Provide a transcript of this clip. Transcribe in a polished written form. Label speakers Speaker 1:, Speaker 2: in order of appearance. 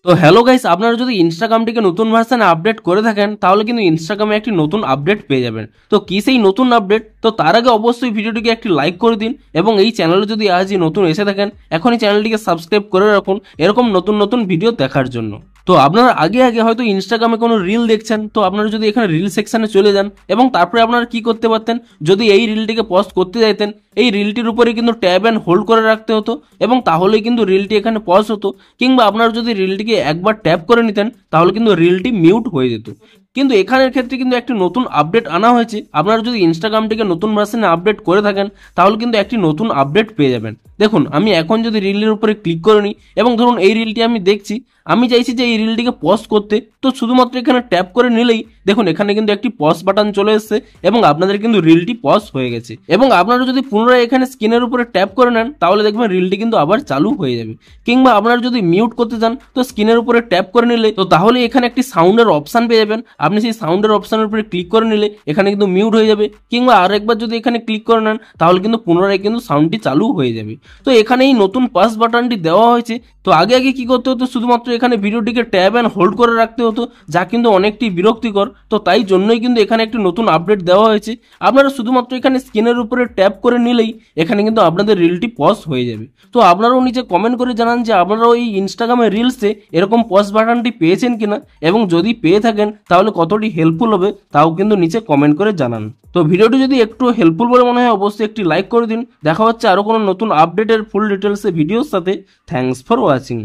Speaker 1: তো hello guys, আপনারা যদি ইনস্টাগ্রামটিকে নতুন ভার্সনে আপডেট করে থাকেন তাহলে কিন্তু ইনস্টাগ্রামে একটি নতুন আপডেট পেয়ে যাবেন। তো কি সেই নতুন আপডেট? তো তার আগে অবশ্যই ভিডিওটিকে একটি লাইক করে দিন এবং এই চ্যানেলে যদি আজই নতুন এসে থাকেন এখনই চ্যানেলটিকে সাবস্ক্রাইব করে রাখুন এরকম নতুন নতুন ভিডিও দেখার জন্য। তো আপনারা আগে আগে হয়তো ইনস্টাগ্রামে কোনো রিল দেখছেন, তো আপনারা যদি এখানে রিল সেকশনে চলে যান এবং তারপরে আপনারা কি করতে পারতেন, যদি এই রিলটিকে পজ করতে চাইতেন এই রিলটির উপরে কিন্তু ট্যাব অ্যান্ড হোল্ড করে রাখতে হতো এবং তাহলেই কিন্তু রিলটি এখানে পজ হতো, কিংবা আপনারা যদি রিলটিকে একবার ট্যাপ করে নিতেন তাহলে কিন্তু রিলটি মিউট হয়ে যেত। কিন্তু এখানের ক্ষেত্রে কিন্তু একটি নতুন আপডেট আনা হয়েছে। আপনারা যদি ইনস্টাগ্রামটিকে নতুন ভার্সনে আপডেট করে থাকেন তাহলে কিন্তু একটি নতুন আপডেট পেয়ে যাবেন। দেখুন, আমি এখন যদি রিলের উপরে ক্লিক করে নিই এবং ধরুন এই রিলটি আমি দেখছি, আমি চাইছি যে এই রিলটিকে পজ করতে, তো শুধুমাত্র এখানে ট্যাপ করে নিলেই দেখুন এখানে কিন্তু একটি পজ বাটন চলে এসেছে এবং আপনাদের কিন্তু রিলটি পজ হয়ে গেছে। এবং আপনারা যদি পুনরায় এখানে স্ক্রিনের উপরে ট্যাপ করে নেন তাহলে দেখবেন রিলটি কিন্তু আবার চালু হয়ে যাবে। কিংবা আপনারা যদি মিউট করতে চান তো স্ক্রিনের উপরে ট্যাপ করে নিলে তো তাহলে এখানে একটি সাউন্ডের অপশন পেয়ে যাবেন, আপনি সেই সাউন্ডের অপশনের উপরে ক্লিক করে নিলে এখানে কিন্তু মিউট হয়ে যাবে। কিংবা আরেকবার যদি এখানে ক্লিক করে নেন তাহলে কিন্তু পুনরায় কিন্তু সাউন্ডটি চালু হয়ে যাবে। তো এখানে এই নতুন পজ বাটনটি দেওয়া হয়েছে। তো আগে আগে কি করতে হতো, শুধুমাত্র এখানে ভিডিওটিকে ট্যাব অ্যান্ড হোল্ড করে রাখতে হতো, যা কিন্তু অনেকটি বিরক্তিকর। তো তাই জন্যই কিন্তু এখানে একটি নতুন আপডেট দেওয়া হয়েছে। আপনারা শুধুমাত্র এখানে স্ক্রিনের উপরে ট্যাপ করে নিলেই এখানে কিন্তু আপনাদের রিলটি পজ হয়ে যাবে। তো আপনারাও নিচে কমেন্ট করে জানান যে আপনারাও এই ইনস্টাগ্রামের রিলসে এরকম পজ বাটনটি পেয়েছেন কিনা, এবং যদি পেয়ে থাকেন তাহলে কতটি হেল্পফুল হবে তাও কিন্তু নিচে কমেন্ট করে জানান। তো ভিডিওটি যদি একটু হেল্পফুল বলে মনে হয় অবশ্যই একটি লাইক করে দিন। দেখা হচ্ছে আরো কোনো নতুন আপডেটের ফুল ডিটেলসে ভিডিওর সাথে। Thanks for watching.